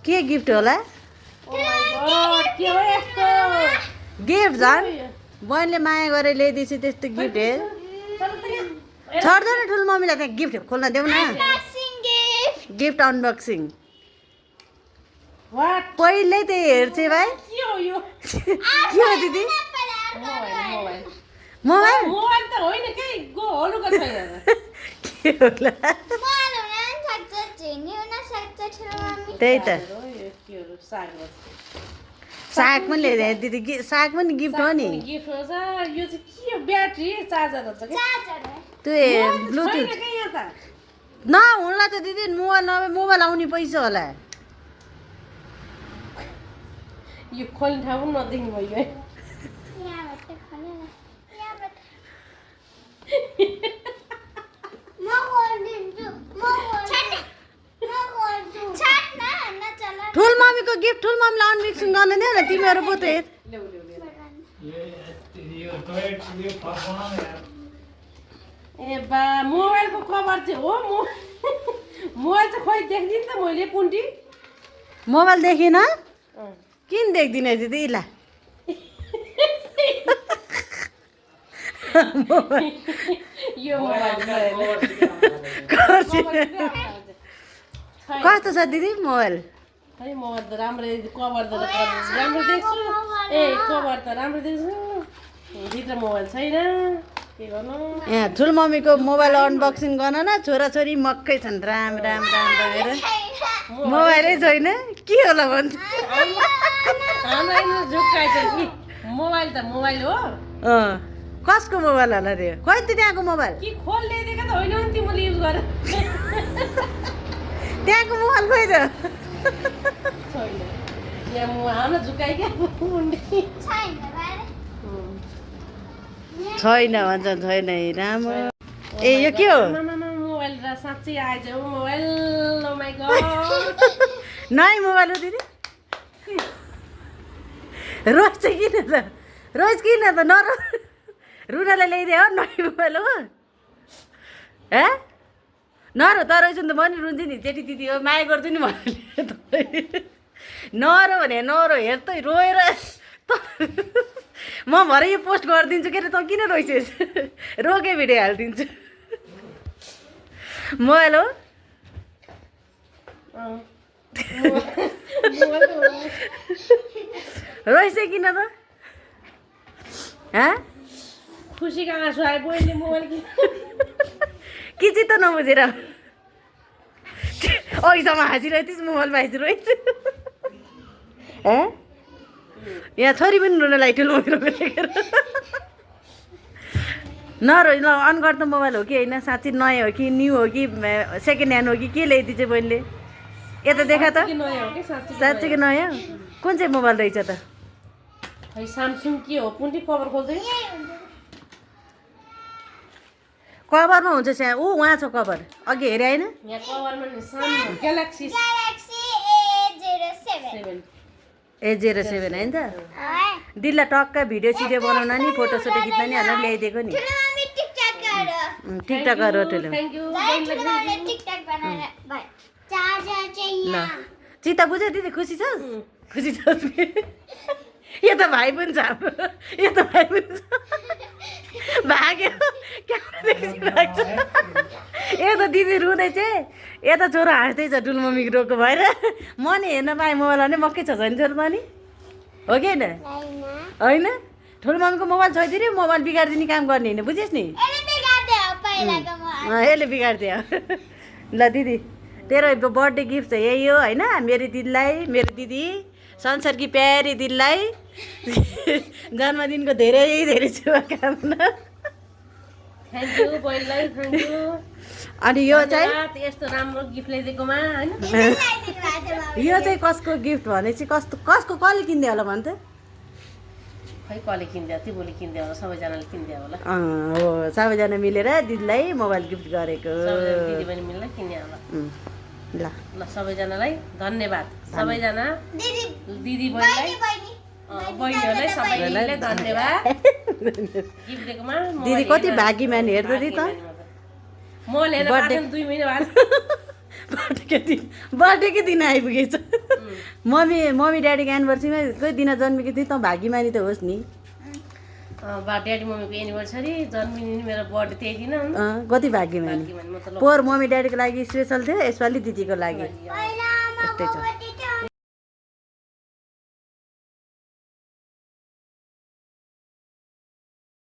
के गिफ्ट होला गिफ्ट झन् बहिनीले माया गरेर ल्याइदिएछु त्यस्तो गिफ्ट हेर छड्दैन ठुलो मम्मीलाई त्यहाँ गिफ्ट खोल्न देऊ न गिफ्ट अनबक्सिङ पहिल्यै त्यही हेर्छ भाइ के हो दिदी मोबाइल त होइन के हलुको छैन के होला त्यही त साग पनि ल्याइदिए दिदी साग पनि गिफ्ट हो नि गिफ्ट हो यो चाहिँ के हो ब्याट्री चार्जर हुन्छ के त्यो ब्लुटुथ नहुला त दिदी मोबाइल नभए मोबाइल आउने पैसा होला यो खोल्ने ठाउँ पनि नदेख्नु भयो है ठुल मम्मीको गिफ्ट ठुल मम्मीलाई अनबक्सिङ गर्न दियो न तिमीहरू पो त हेर ए बा मोबाइलको कभर चाहिँ हो मोबाइल चाहिँ खोइ देख्दिनँ त मैले पुन्टी मोबाइल देखिन किन देख्दिनँ दिदी ल यो मोबाइल कस्तो छ दिदी मोबाइल खै मोबाइल त राम्रै कभर त राम्रो देख्छु ए कभर त राम्रो देख्छु भित्र मोबाइल छैन के गर्नु यहाँ ठुल मम्मीको मोबाइल अनबक्सिङ गर्न न छोराछोरी मक्कै छन् राम राम राम हेर मोबाइलै छैन के होला भन्छ हाम्रो झुक्काइ छ कि मोबाइल त मोबाइल हो कसको मोबाइल होला त्यो खोइ त त्यहाँको मोबाइल कि खोल ल्याइदिएको त होइन नि तिमीले युज गर त्यहाँको मोबाइल खोइ त छैन यहाँ हाम्रो झुक्काइ क्या छैन भन्छ छैन राम ए यो के हो मोबाइल र साँच्चै आएछ मोबाइल ओ माइ गॉड नयाँ मोबाइल हो दिदी रोज चाहिँ किन त रोज किन त नरो रुनालाई ल्याइदियो हो नयाँ मोबाइल हो ए नरो त रहेछ नि त म नि रुन्छु नि जेठी दिदी हो माया गर्छु नि भन्नु नरो भने नरो हेर त रोएर म भरे यो पोस्ट गरिदिन्छु के अरे त किन रोइछस् रोके भिडियो हालिदिन्छु मोबाइल हो रोइछ किन त खुसीको आँसु आयो बहिनीले मोबाइल कि चित्त नबुझेर अहिलेसम्म हाँसिरहेको थिइस् मोबाइल पाइस रोइछ यहाँ छोरी पनि रुन लागि ठुलो मम्मी देखेर नरो ल अन गर् त मोबाइल हो कि होइन साँच्ची नयाँ हो कि न्यू हो कि सेकेन्ड ह्यान्ड हो कि के ल्याइदिन्छ बहिनीले यता देखा त साँच्चीको नयाँ कुन चाहिँ मोबाइल रहेछ त खै सामसुङ के हो पुन्टी कभर खोल्दै कभरमा हुन्छ स्या ऊ उहाँ छ कभर अघि हेरे होइन यहाँ कभरमा नि सामसुङ ग्यालेक्सी A07 होइन त दिदीलाई टक्क भिडियो सिडियो बनाउन नि फोटो सोटो खिच्न नि भनेर ल्याइदिएको नि टिकटक गर ठुलो ल चिता बुझ्यो दिदी खुसी छस् खुसी छस् यो त भाइ पनि छ हाम्रो यो त भाइ पनि छ भाग्यो भाग्छ यता दिदी रुँदै चाहिँ यता छोरो हाँस्दैछ ठुलो मम्मीको रोको भएर म नि हेर्न पाएँ मोबाइल भने मक्कै छ नि छोरो त नि हो कि होइन होइन ठुलो मम्मीको मोबाइल छोइदियो मोबाइल बिगारिदिने काम गर्ने होइन बुझेस् नि यसले बिगारिदियो ल दिदी तेरो बर्थडे गिफ्ट चाहिँ यही हो होइन मेरो दिदीलाई मेरो दिदी संसारकी प्यारी दिदीलाई जन्मदिनको धेरै धेरै शुभकामना अनि यो चाहिँ यस्तो राम्रो गिफ्ट ल्याइदिएकोमा हैन यो चाहिँ कसको गिफ्ट भनेपछि कसको कसले किनिदियो होला भन् त खै कसले किनिदियो तिमीले किनिदियो होला सबैजनाले किनिदियो होला हो सबैजना मिलेर दिदीलाई मोबाइल गिफ्ट गरेको दिदी पनि मिल्दै किन्यो होला ल ल सबैजनालाई धन्यवाद सबैजना दिदी बहिनीहरूलाई सबैलाई धन्यवाद गिफ्ट दिएकोमा दिदी कति भागी माने हेर्दै त म लिएर बर्थडे 2 महिना भएको बर्थडेकै दिन आइपुगेछ मम्मी ड्याडीको एनिभर्सरीमा कोही दिन जन्मेको थियो त भाग्यमानी त होस् नि ड्याडी मम्मीको एनिभर्सरी जन्मिने नि मेरो बर्थडे त्यही दिन कति भाग्यमानी मतलब पोहोर मम्मी ड्याडीको लागि स्पेसल थियो यसपालि दिदीको लागि यस्तै छ